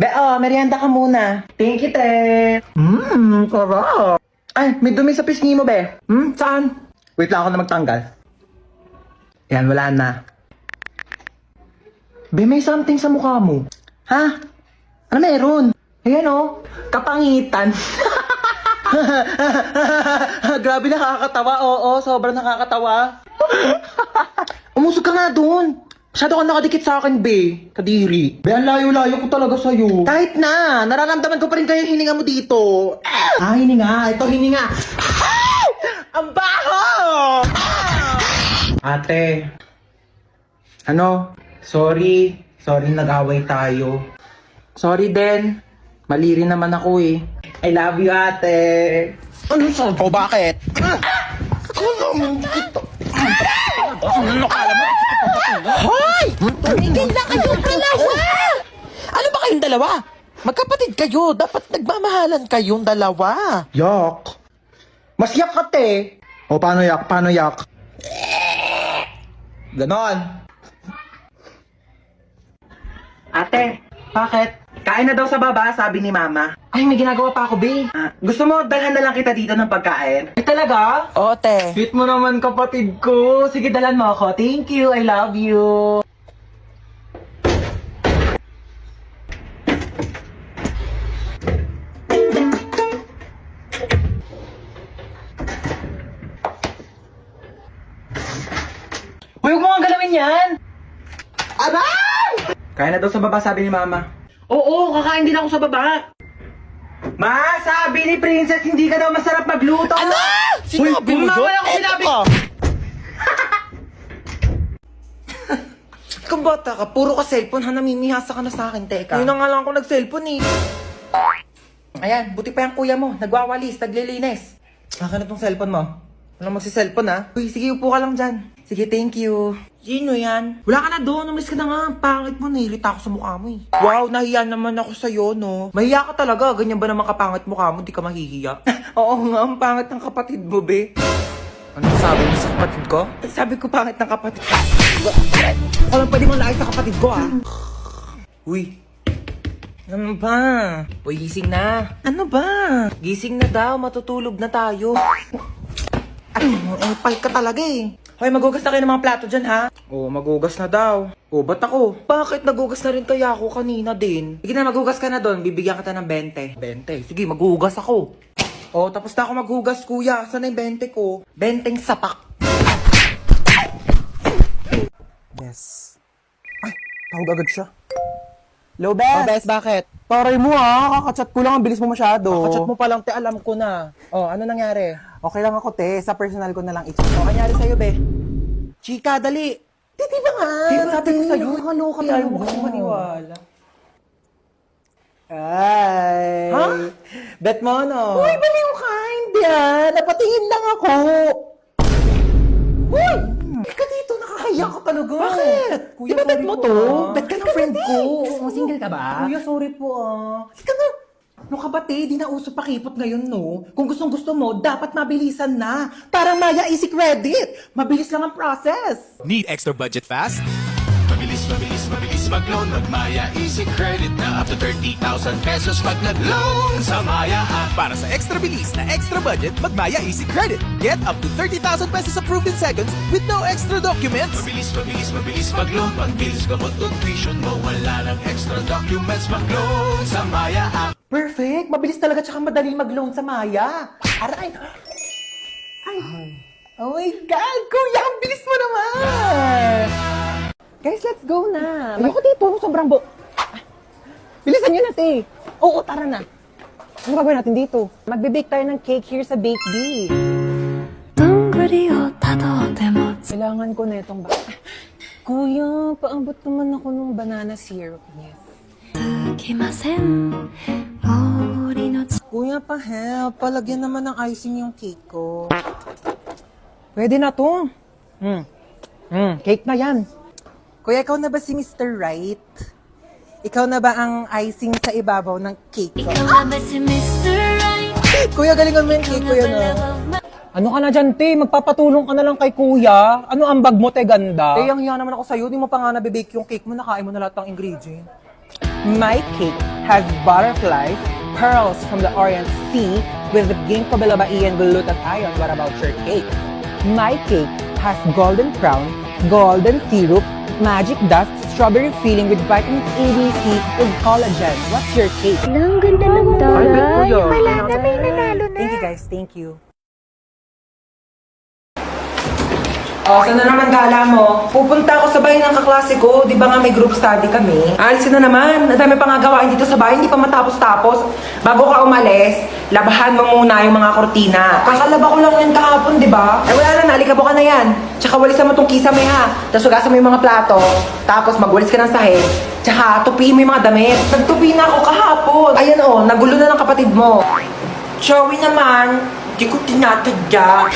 Be, merienda ka muna. Thank you, te. Sarap. Ay, may dumi sa pisngi mo, be. Saan? Wait lang ako na magtanggal. Yan, wala na. Be, may something sa mukha mo. Ha? Ano meron? Ayan, oh. Kapangitan. Grabe, nakakatawa. Oo, sobrang nakakatawa. Umusog ka nga doon. Masyado ka nakadikit sa akin, be. Kadiri. Be, ang layo-layo ko talaga sa'yo. Kahit na, nararamdaman ko pa rin kayo yung hininga mo dito. Hininga. Ito, hininga. Ang baho! Ate. Ano? Sorry. Sorry, nag-away tayo. Sorry din. Mali rin naman ako eh. I love you, ate. Ano sa? O, bakit? Ano kala mo? Hoy! Tumigil na kayong dalawa! Ano ba kayong dalawa? Magkapatid kayo. Dapat nagmamahalan kayong dalawa. Yak. Mas yak ka, te. O, paano yak? Paano yak? Ganon. Ate, bakit? Kain na daw sa baba, sabi ni Mama. Ay, may ginagawa pa ako, be. Gusto mo, dalhan na lang kita dito ng pagkain? Ay, talaga? Oo, te. Sweet mo naman, kapatid ko. Sige, dalhan mo ako. Thank you, I love you. Huwag mo nga galawin yan! Aray! Kaya na daw sa baba, sabi ni Mama. Oo, kakain din ako sa baba. Ma, sabi ni Princess, hindi ka daw masarap magluto. Ano? Sinabi mo Mama yun? ako sinabi. Eto ka. Kung bata ka, puro ka cellphone ha, namimihasa ka na sa akin, teka. Yun na nga lang ako nag-cellphone eh. Ayan, buti pa yung kuya mo. Nagwawalis, naglilinis. Akin na tong cellphone mo. Walang magsi-cellphone ha. Uy, sige, upo ka lang dyan. Sige, thank you. Sino yan? Wala ka na doon, umalis ka na nga. Pangit mo, nahilita ako sa mukha mo eh. Wow, nahiya naman ako sa'yo, no? Mahiya ka talaga, ganyan ba naman kapangit mukha mo, di ka mahihiya? Oo nga, ang pangit ng kapatid mo, be. Ano sabi mo sa kapatid ko? Sabi ko pangit ng kapatid ko. Walang pwede mong laay sa kapatid ko, ah. Uy. Ano ba? Uy, gising na. Ano ba? Gising na daw, matutulog na tayo. Ay, pal ka talaga eh. Hoy, magugas na kayo ng mga plato dyan, ha? Oo, magugas na daw. Oo, ba't ako? Bakit? Nagugas na rin kaya ako kanina din. Sige na, magugas ka na doon. Bibigyan kita ng 20. 20? Sige, magugas ako. Oo, tapos na ako maghugas, kuya. Saan na yung 20 ko? 20 sapak. Yes. Ay, tawag agad siya. Hello, Bes. Oh, Bes, bakit? Taray mo, ha? Kakachat ko lang. Ang bilis mo masyado. Kakachat mo pa lang, te, alam ko na. Oh, ano nangyari? Okay lang ako, te. Sa personal ko na lang ito. Ano nangyari sa'yo, be? Chika, dali. Di ba nga? Sabi ko sa'yo, nakaloka tayo. Huwag kasi maniwala. Ay. Ha? Bet mo, no? Uy, baliw ka, hindi ah. Napatingin lang ako. Uy! Ika dito, nakakaya ka talaga. Bakit? Kuya, Di ba bet sorry mo po, to? ah. Bet ka ng friend ko. Single ka ba? Kuya, sorry po, ah. Ika nga. No kabate, di na uso pakipot ngayon, no? Kung gustong gusto mo, dapat mabilisan na. Para Maya Easy Credit. Mabilis lang ang process. Need extra budget fast? Mabilis, mabilis, mabilis mag-loan. Mag-Maya Easy Credit na up to 30,000 pesos pag nag-loan sa Maya app. Para sa extra bilis na extra budget, mag-Maya Easy Credit. Get up to 30,000 pesos approved in seconds with no extra documents. Mabilis, mabilis, mabilis mag-loan. Pag-bills ka mo, tuition mo, wala ng extra documents. Mag-loan sa Maya app. Perfect. Mabilis talaga tsaka madali mag-loan sa Maya. Aray. Ay. Oh my God. Kuya, ang bilis mo naman. Guys, let's go na. Ayoko dito. Sobrang bilisan nyo na, te. Oo, tara na. Ano gagawin natin dito? Magbe-bake tayo ng cake here sa Bake Bee. どんぐりをたどっても Kailangan ko na itong Kuya, paabot naman ako ng banana syrup. Yes. つきません森の Kuya, pa-help. Palagyan naman ng icing yung cake ko. Pwede na to. Cake na yan. Kuya, ikaw na ba si Mr. Right? Ikaw na ba ang icing sa ibabaw ng cake ko? ikaw na ba si Mr. Right? Kuya, galingan mo yung cake ko yan, Ano ka na dyan, te? Magpapatulong ka na lang kay kuya. Ano ang bag mo, te, ganda? Te, ang hiya naman ako sa'yo. Di mo pa nga nabibake yung cake mo. Nakain mo na lahat ng ingredient. My cake has butterflies, pearls from the Orient Sea with the ginkgo biloba and glutathione ion. What about your cake? My cake has golden crown, golden syrup, magic dust, strawberry filling with vitamins A, B, C, with collagen. What's your cake? Ang ganda ng taray. Wala na, may nanalo na. Thank you guys, thank you. O, saan na naman gala mo? Pupunta ako sa bahay ng kaklase ko. Di ba nga may group study kami? Alisin na naman. Ang dami pa nga gawain dito sa bahay. Hindi pa matapos-tapos. Bago ka umalis, labahan mo muna yung mga kortina. Kakalaba ko lang yan kahapon, di ba? Eh wala na, nalikabo ka na yan. Tsaka walisan mo tong kisame ha. Tapos hugasan mo yung mga plato. Tapos magwalis ka ng sahig. Tsaka tupiin mo yung mga damit. Nagtupi na ako kahapon. Ayan o, nagulo na ng kapatid mo. Joey naman, di ko tinatadya.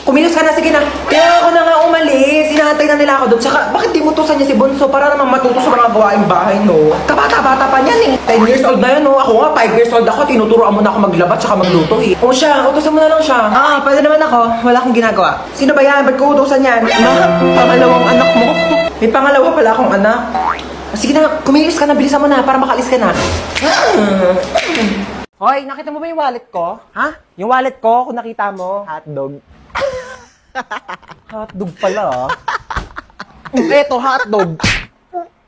Kumilos ka na, sige na. Kaya ako na nga umalis. Hinahantay na nila ako doon. Tsaka, bakit di mo tusan niya si Bonso para naman matuto sa mga gawaing bahay, no? Kabata-bata pa niyan eh. 10 years old na yun, no? Ako nga, 5 years old ako. Tinuturoan mo na ako maglaba tsaka magluto eh. O siya, utusan mo na lang siya. Ah, pwede naman ako. Wala akong ginagawa. Sino ba yan? Ba't ko utusan yan? Pangalawang anak mo. May pangalawa pala akong anak. Sige na, kumilos ka na. Bilisan mo na para makalis ka na. Hoy, nakita mo ba yung wallet ko? Ha? Yung wallet ko, kung nakita mo, hotdog. Hotdog pala, ah. Eto, hotdog.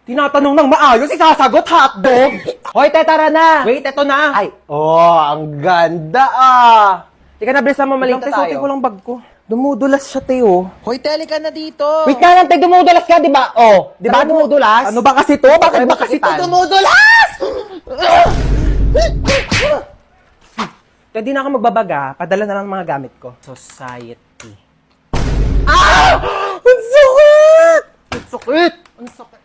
Tinatanong ng maayos, isasagot hotdog. Hoy, te, tara na. Wait, eto na. Ay, ang ganda, ah. Tika na, bilisan mo, malita tayo. Suotin ko lang bag ko. Dumudulas siya, te, oh. Hoy, tele ka na dito. Wait ka lang, te, dumudulas ka, di ba? Oh, di ba dumudulas? Ano ba kasi to? Bakit ba kasi to dumudulas? Kaya di na ako magbabaga, padala na lang ang mga gamit ko. Society. Ah! Ang sakit! Ang sakit! Ang sakit!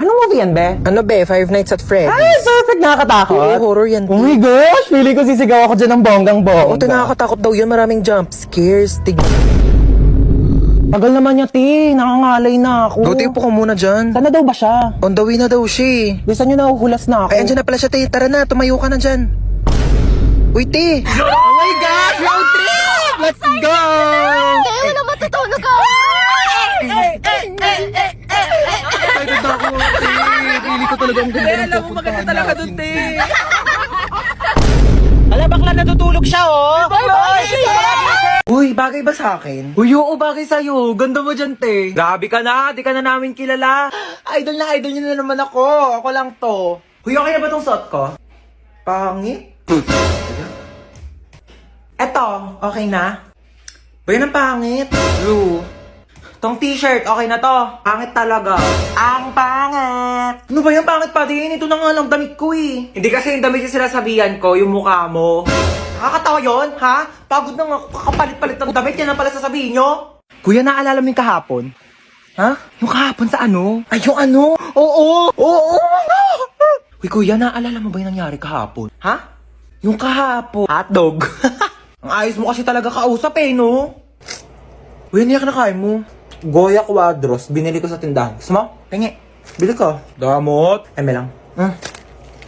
Anong movie yan, be? Ano be? Five Nights at Freddy's. Ay, perfect! Nakakatakot. Oo, horror yan. Oh my gosh! Feeling ko sisigaw ako dyan ng bonggang-bongga. Oo, nakakatakot daw yun. Maraming jump scares. Tagal naman niya, ti. Nakangalay na ako. Go, upo ka muna dyan. Saan na daw ba siya? On the way na daw siya. Bisa niyo nahuhulas na ako. Ay, andyan na pala siya, te. Tara na, tumayo ka na dyan. Uy, te. Oh my gosh! Road trip! Let's go! Kaya wala matutulog ka. Excited na ako, te. Pili ko talaga ang ganda ng Alam mo, maganda talaga dun, te. Ala, bakla natutulog siya, oh! Uy, bagay ba sa akin? Uy, oo, bagay sa'yo. Ganda mo dyan, te. Grabe ka na, di ka na namin kilala. Idol niyo na naman ako. Ako lang to. Uy, okay na ba tong suot ko? Pangit. Eto, okay na? Ba yun ang pangit? Blue. Tong t-shirt, okay na to. Pangit talaga. Ang pangit! Ano ba yung pangit pa din? Ito na nga lang damit ko eh. Hindi kasi yung damit yung sinasabihan ko, yung mukha mo. Nakakatawa yun, ha? Pagod na nga, kakapalit-palit ng damit, yan ang pala sasabihin nyo. Kuya, naalala mo yung kahapon? Ha? Yung kahapon sa ano? Ay, yung ano? Oo! Oo! Uy, kuya, naalala mo ba yung nangyari kahapon? Ha? Yung kahapon. Hotdog. Ang ayos mo kasi talaga kausap eh, no? Uy, ano yung kinakain mo? Goya Quadros. Binili ko sa tindahan. Gusto mo? Tingi. Bili ko. Damot. Eme lang.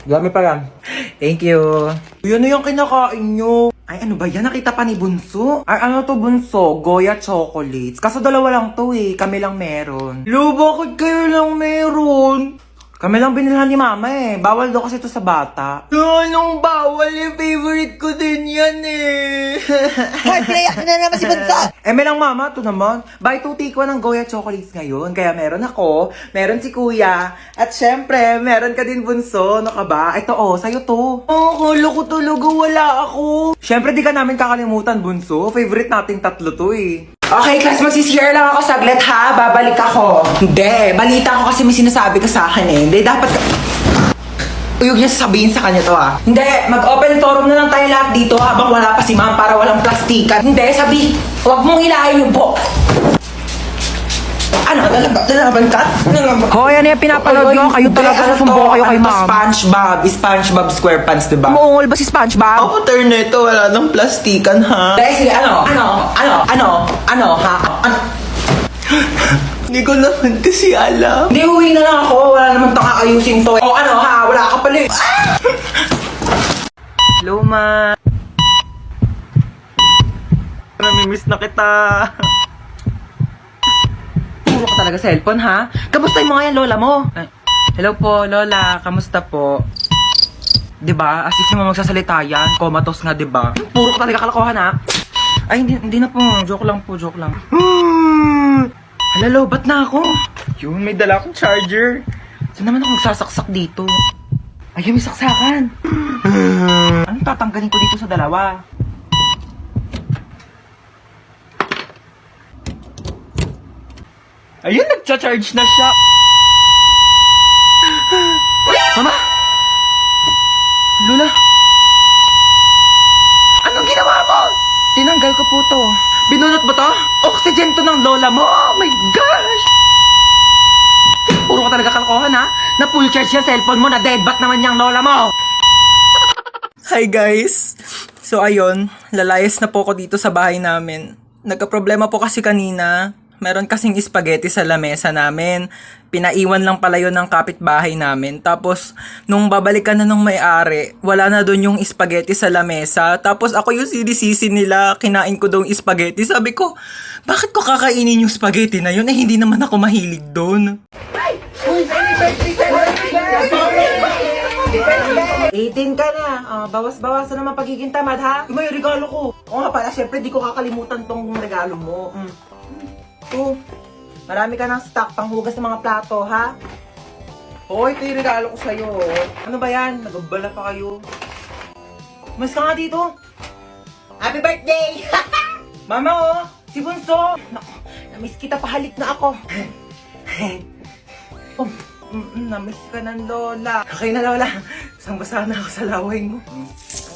Dami pa yan. Thank you. Uy, ano yung kinakain nyo? Ay, ano ba yan? Nakita pa ni Bunso? Ay, ano to, Bunso? Goya chocolates. Kaso dalawa lang to eh. Kami lang meron. Lo, bakit kayo lang meron? Kami lang binilhan ni Mama eh. Bawal daw kasi to sa bata. Anong bawal? Yung favorite ko din yan eh. Ay, pinayak na naman si Bunso! May lang Mama, to naman. Buy 2 take 1 ng Goya chocolates ngayon. Kaya meron ako, meron si Kuya, at syempre, meron ka din Bunso. Ano ka ba? Ito oh, sa'yo to. Oh, kala ko talaga wala ako. Syempre, di ka namin kakalimutan, Bunso. Favorite nating tatlo to eh. Okay, class, magsishare lang ako saglit ha. Babalik ako. Hindi, balita ko kasi may sinasabi ka sa akin eh. Hindi, dapat ka... Uyog niya sasabihin sa kanya to ah. Hindi, mag-open forum na lang tayo lahat dito habang wala pa si ma'am para walang plastikan. Hindi, sabi, huwag mong hilahin yung bo... Ano? Nalaban ka? Hoy, ano yung pinapanood nyo? Kayo talaga susumbo kayo kay ma'am. SpongeBob SquarePants, diba? Umuungol ba si SpongeBob? Ako, turn ito. Wala nang plastikan, ha? Dahil sige, ano, ha? Hindi ko naman kasi alam. Hindi, uwi na lang ako. Wala naman tang aayusin to. O ano, ha? Wala ka pala. Hello, ma. Marami Namimiss na kita. Puro ka talaga cellphone, ha? Kamustahin mo nga yan, lola mo? Hello po, lola. Kamusta po? Diba? As if naman magsasalita yan. Comatose nga, diba? Puro ka talaga kalokohan, ha? Ay, hindi na po. Joke lang po, joke lang. Hala, ba't na ako? Yun, may dala akong charger. Saan naman ako magsasaksak dito? Ayun, may saksakan. Anong tatanggalin ko dito sa dalawa? Ayun, nagcha-charge na siya. Mama! Lola! Anong ginawa mo? Tinanggal ko po to. Binunot mo to? Oxygen to ng lola mo. Oh my gosh! Puro ka talaga kalokohan, ha? Na full charge yung cellphone mo, na deadbat naman yung lola mo. Hi guys! So ayun, lalayas na po ako dito sa bahay namin. Nagka-problema po kasi kanina. Meron kasing spaghetti sa lamesa namin. Pinaiwan lang pala yun ng kapitbahay namin. Tapos, nung babalikan na nung may-ari, wala na doon yung spaghetti sa lamesa. Tapos ako yung sinisisi nila, kinain ko daw yung spaghetti. Sabi ko, bakit ko kakainin yung spaghetti na yun? Eh, hindi naman ako mahilig doon. 18 ka na. Bawas-bawasan naman pagiging tamad, ha? Yung regalo ko. Oo nga pala, syempre di ko kakalimutan tong regalo mo. Marami ka ng stock panghugas ng mga plato, ha? Oo, ito yung regalo ko sa'yo. Ano ba yan? Nagabala pa kayo. Mas ka nga dito. Happy birthday! Mama, oh! Si Bunso! Naku, namiss kita, pahalik na ako. Namiss ka ng lola. Okay na, lola. Basang-basa na ako sa laway mo.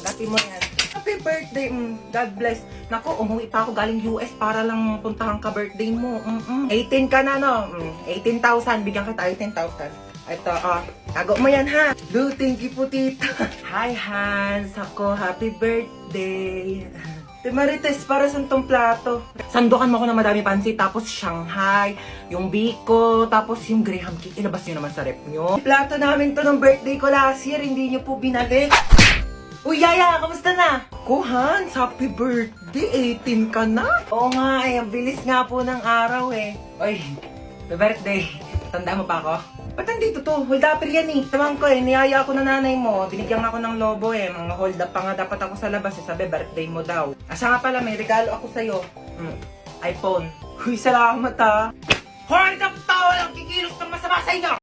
Tanggapin mo yan. Happy birthday. God bless. Naku, umuwi pa ako galing US para lang puntahan ka birthday mo. 18 ka na, no? 18,000. Bigyan kita 18,000. Ito, tago mo yan, ha? Do, thank you po, tita. Hi, Hans. Ako, happy birthday. Te Marites, para sa tong plato. Sandukan mo ko ng madami pansit, tapos Shanghai, yung biko, tapos yung Graham cake. Ilabas nyo naman sa rep nyo. Plato namin to ng birthday ko last year, hindi nyo po binalik. Uy, Yaya, kamusta na? Ko, Hans, happy birthday. 18 ka na? Oo nga, ang bilis nga po ng araw eh. Uy, happy birthday. Tanda mo pa ako? Ba't nandito to? Hold up yan eh. Saman ko eh, niyaya ako ng nanay mo. Binigyan ako ng lobo eh. Mga hold up pa nga dapat ako sa labas eh. Sabi, birthday mo daw. Siya nga pala, may regalo ako sa'yo. iPhone. Uy, salamat ha. Hold up, tao lang kikilos ng masama sa inyo!